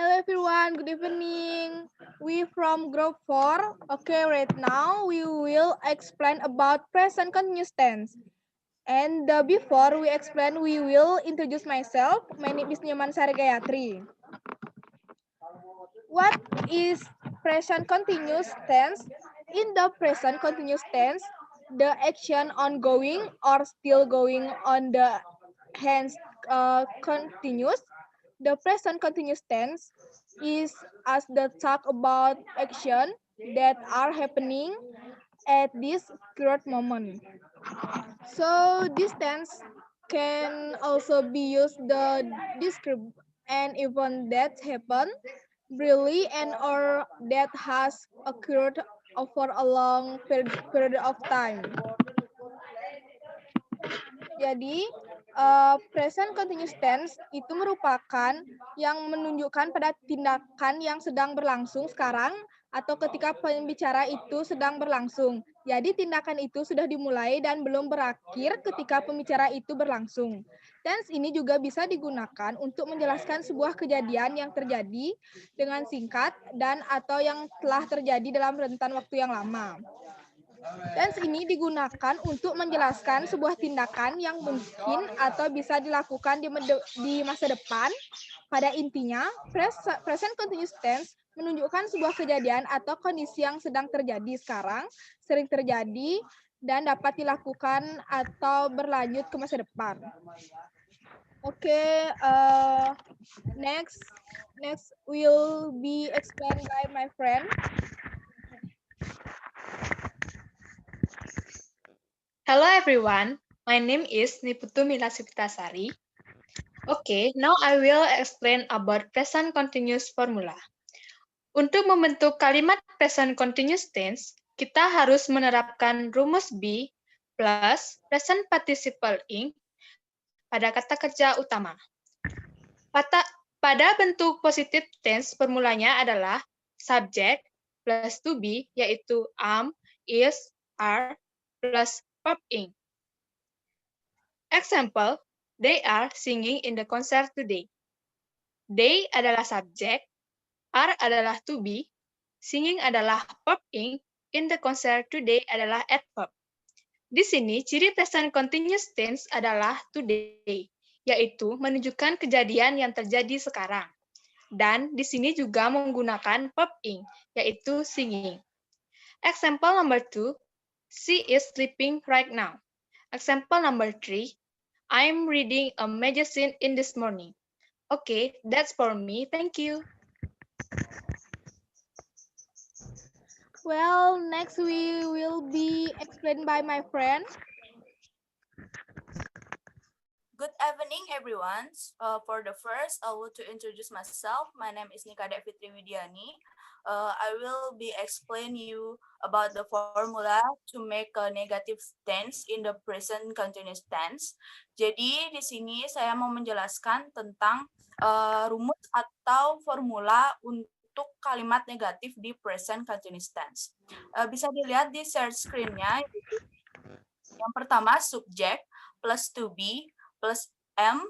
Hello everyone, good evening. We from group 4. Okay, right now we will explain about present continuous tense. And before we explain, we will introduce myself. My name is Nyoman Sari Gayatri. What is present continuous tense? In the present continuous tense, the action ongoing or still going on the hence continuous. The present continuous tense is as the talk about action that are happening at this current moment. So this tense can also be used to describe an event that happened really and or that has occurred over a long period of time. Jadi, present continuous tense itu merupakan yang menunjukkan pada tindakan yang sedang berlangsung sekarang atau ketika pembicara itu sedang berlangsung. Jadi, tindakan itu sudah dimulai dan belum berakhir ketika pembicara itu berlangsung. Tense ini juga bisa digunakan untuk menjelaskan sebuah kejadian yang terjadi dengan singkat dan atau yang telah terjadi dalam rentan waktu yang lama. Tense ini digunakan untuk menjelaskan sebuah tindakan yang mungkin atau bisa dilakukan di masa depan. Pada intinya, present continuous tense menunjukkan sebuah kejadian atau kondisi yang sedang terjadi sekarang, sering terjadi, dan dapat dilakukan atau berlanjut ke masa depan. Okay, next will be explained by my friend. Hello everyone, my name is Niputu Milasipitasari. Okay, now I will explain about present continuous formula. Untuk membentuk kalimat present continuous tense, kita harus menerapkan rumus be plus present participle ing pada kata kerja utama. Pada bentuk positive tense, formulanya adalah subject plus to be, yaitu am, is, are, plus verb ing. Example, they are singing in the concert today. They adalah subjek, are adalah to be, singing adalah verb ing, in the concert today adalah adverb. Di sini, ciri present continuous tense adalah today, yaitu menunjukkan kejadian yang terjadi sekarang. Dan di sini juga menggunakan verb ing, yaitu singing. Example number 2, she is sleeping right now. Example number 3, I'm reading a magazine in this morning. Okay, that's for me. Thank you. Well, next we will be explained by my friend. Good evening, everyone. For the first, I want to introduce myself. My name is Nika Fitri Widiani. I will be explain you about the formula to make a negative tense in the present continuous tense. Jadi di sini saya mau menjelaskan tentang rumus atau formula untuk kalimat negatif di present continuous tense. Bisa dilihat di share screen-nya. Yang pertama subject plus to be plus am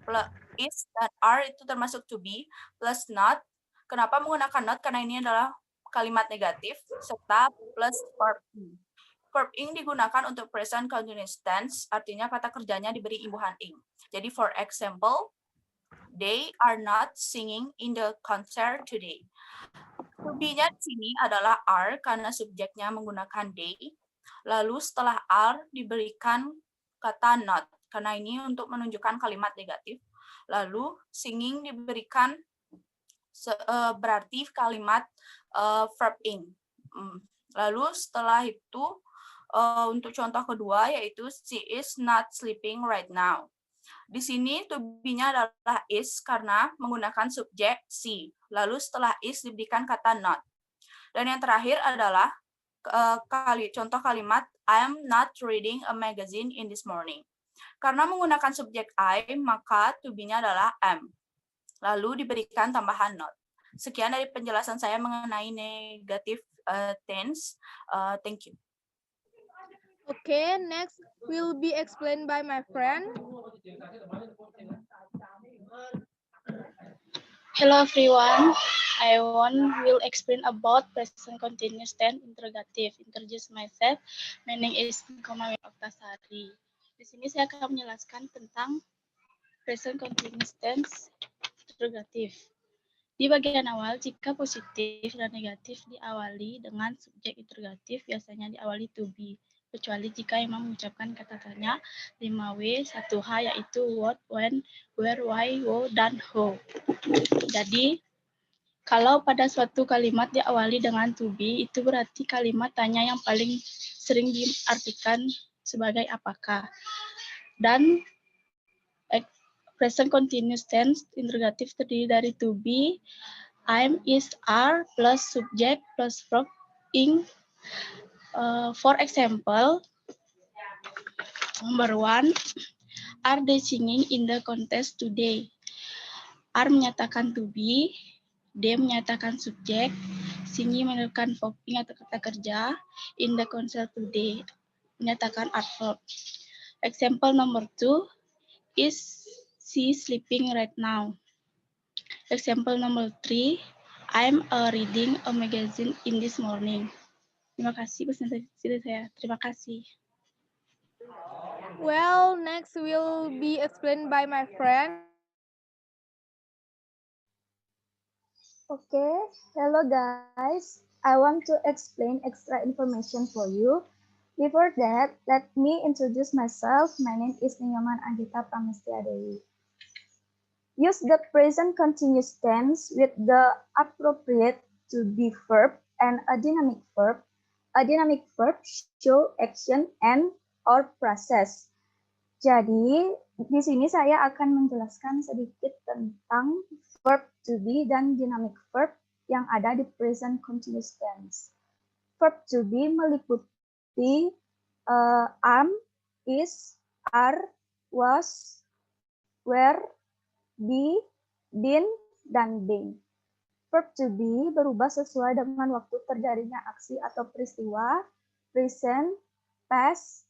plus is dan are itu termasuk to be plus not. Kenapa menggunakan not? Karena ini adalah kalimat negatif serta plus verb ing. Verb ing digunakan untuk present continuous tense, artinya kata kerjanya diberi imbuhan ing. Jadi for example, they are not singing in the concert today. To be-nya di sini adalah are karena subjeknya menggunakan they. Lalu setelah are diberikan kata not karena ini untuk menunjukkan kalimat negatif. Lalu singing diberikan berarti kalimat verb ing. Lalu setelah itu untuk contoh kedua yaitu she is not sleeping right now. Di sini to be-nya adalah is karena menggunakan subjek she. Lalu setelah is diberikan kata not. Dan yang terakhir adalah contoh kalimat I am not reading a magazine in this morning. Karena menggunakan subjek I, maka to be-nya adalah am. Lalu diberikan tambahan not. Sekian dari penjelasan saya mengenai negative tense. Thank you. Okay, next will be explained by my friend. Hello everyone. Will explain about present continuous tense interrogative. Introduce myself. My name is Nikomawi Oktasari. Di sini saya akan menjelaskan tentang present continuous tense interrogative. Di bagian awal, jika positif dan negatif diawali dengan subjek interrogatif, biasanya diawali to be. Kecuali jika imam mengucapkan kata tanya 5W, 1H, yaitu what, when, where, why, wo, dan how. Jadi, kalau pada suatu kalimat diawali dengan to be, itu berarti kalimat tanya yang paling sering diartikan sebagai apakah. Dan present continuous tense interrogatif terdiri dari to be, I'm, is, are, plus subject, plus verb, ing. For example, number 1, are they singing in the contest today? Are menyatakan to be, they menyatakan subjek, singing menyatakan verb ing atau kata kerja, in the concert today menyatakan adverb. Example number 2, is she sleeping right now? Example number 3, I'm reading a magazine in this morning. Terima kasih presentasi saya. Terima kasih. Well, next will be explained by my friend. Okay, hello guys. I want to explain extra information for you. Before that, let me introduce myself. My name is Ninyaman Agita Pramestia Dewi. Use the present continuous tense with the appropriate to be verb and a dynamic verb. A dynamic verb show action and or process. Jadi, di sini saya akan menjelaskan sedikit tentang verb to be dan dynamic verb yang ada di present continuous tense. Verb to be meliputi am, is, are, was, were, be, been, dan being. Verb to be berubah sesuai dengan waktu terjadinya aksi atau peristiwa, present, past,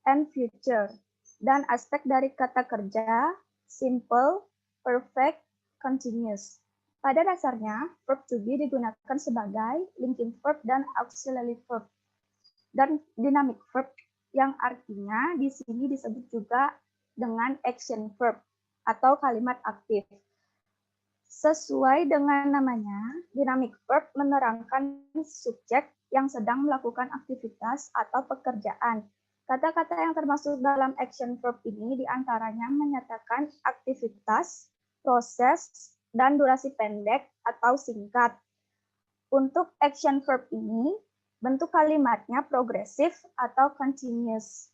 and future. Dan aspek dari kata kerja, simple, perfect, continuous. Pada dasarnya, verb to be digunakan sebagai linking verb dan auxiliary verb. Dan dynamic verb yang artinya di sini disebut juga dengan action verb atau kalimat aktif. Sesuai dengan namanya, dynamic verb menerangkan subjek yang sedang melakukan aktivitas atau pekerjaan. Kata-kata yang termasuk dalam action verb ini diantaranya menyatakan aktivitas, proses, dan durasi pendek atau singkat. Untuk action verb ini, bentuk kalimatnya progresif atau continuous.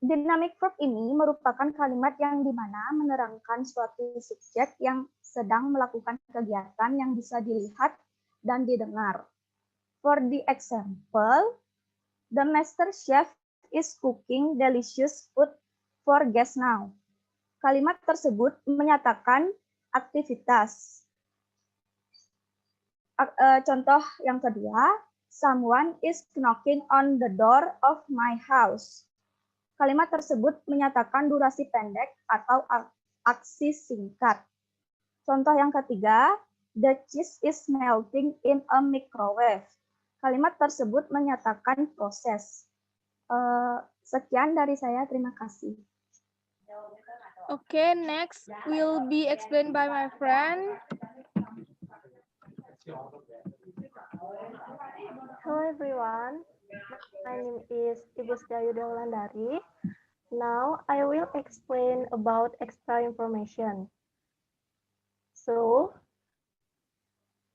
Dynamic verb ini merupakan kalimat yang dimana menerangkan suatu subjek yang sedang melakukan kegiatan yang bisa dilihat dan didengar. For the example, the master chef is cooking delicious food for guests now. Kalimat tersebut menyatakan aktivitas. Contoh yang kedua, someone is knocking on the door of my house. Kalimat tersebut menyatakan durasi pendek atau aksi singkat. Contoh yang ketiga, the cheese is melting in a microwave. Kalimat tersebut menyatakan proses. Sekian dari saya, terima kasih. Okay, next will be explained by my friend. Hello everyone, my name is Ibu Setiayuda Wulandari. Now I will explain about extra information. So,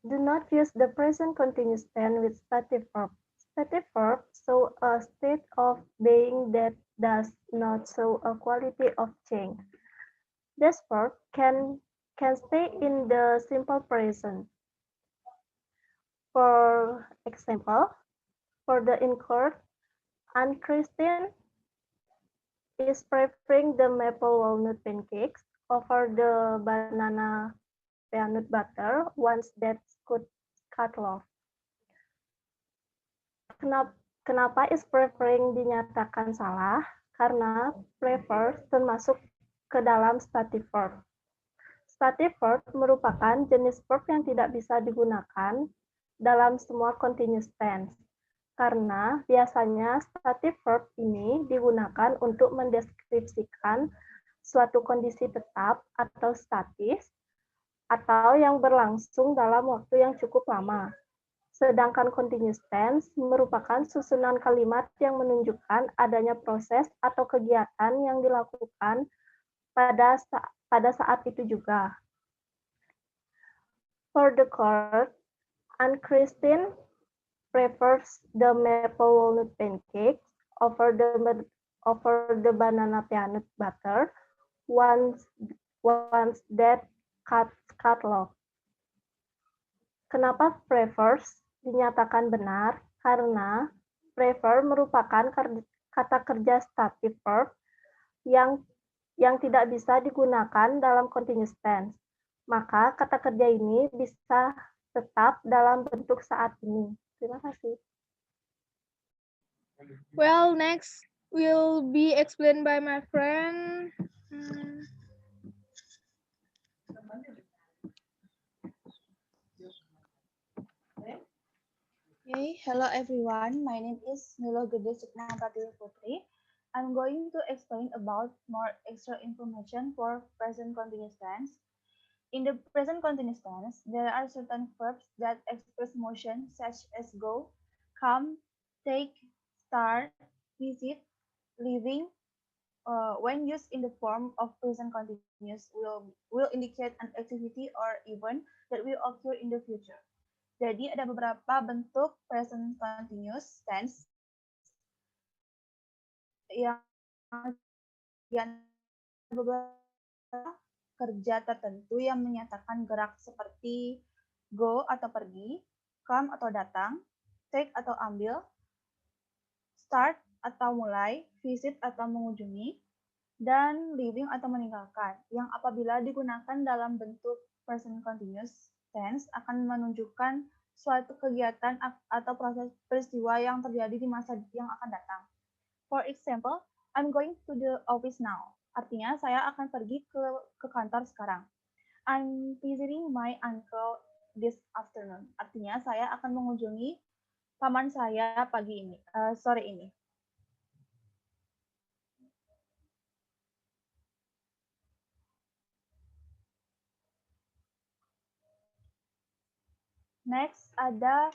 do not use the present continuous tense with stative verb. Stative verb show a state of being that does not show a quality of change. This verb can stay in the simple present. For example, for the incurred, Aunt Christine is preferring the maple walnut pancakes over the banana peanut butter once that could cut off. Kenapa is preferring dinyatakan salah? Karena prefer termasuk ke dalam stative verb. Stative verb merupakan jenis verb yang tidak bisa digunakan dalam semua continuous tense. Karena biasanya stative verb ini digunakan untuk mendeskripsikan suatu kondisi tetap atau statis atau yang berlangsung dalam waktu yang cukup lama. Sedangkan continuous tense merupakan susunan kalimat yang menunjukkan adanya proses atau kegiatan yang dilakukan pada saat itu juga. For the court, Anne Christine prefers the maple walnut pancakes over the banana peanut butter once that cut off. Kenapa prefers dinyatakan benar? Karena prefer merupakan kata kerja stative verb yang tidak bisa digunakan dalam continuous tense. Maka kata kerja ini bisa tetap dalam bentuk saat ini. Terima kasih. Well, next will be explained by my friend. Okay, hello everyone. My name is Nilo Gede Suknapati Putri. I'm going to explain about more extra information for present continuous tense. In the present continuous tense, there are certain verbs that express motion such as go, come, take, start, visit, leaving. When used in the form of present continuous will indicate an activity or event that will occur in the future. Jadi ada beberapa bentuk present continuous tense yang beberapa kerja tertentu yang menyatakan gerak seperti go atau pergi, come atau datang, take atau ambil, start atau mulai, visit atau mengunjungi, dan leaving atau meninggalkan, yang apabila digunakan dalam bentuk present continuous tense akan menunjukkan suatu kegiatan atau proses peristiwa yang terjadi di masa yang akan datang. For example, I'm going to the office now. Artinya saya akan pergi ke kantor sekarang. I'm visiting my uncle this afternoon. Artinya saya akan mengunjungi paman saya sore ini. Next, ada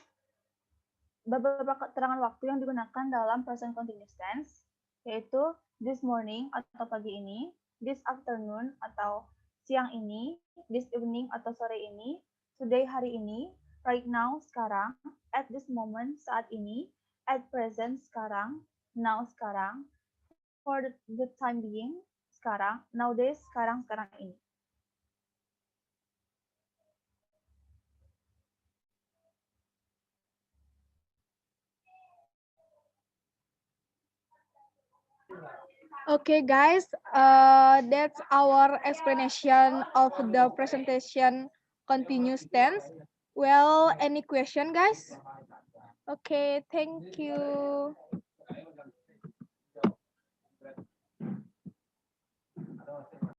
beberapa keterangan waktu yang digunakan dalam present continuous tense, yaitu this morning atau pagi ini, this afternoon atau siang ini, this evening atau sore ini, today hari ini, right now sekarang, at this moment saat ini, at present sekarang, now sekarang, for the time being sekarang, nowadays sekarang ini. Okay, guys, that's our explanation of the presentation continuous tense. Well, any question, guys? Okay, thank you.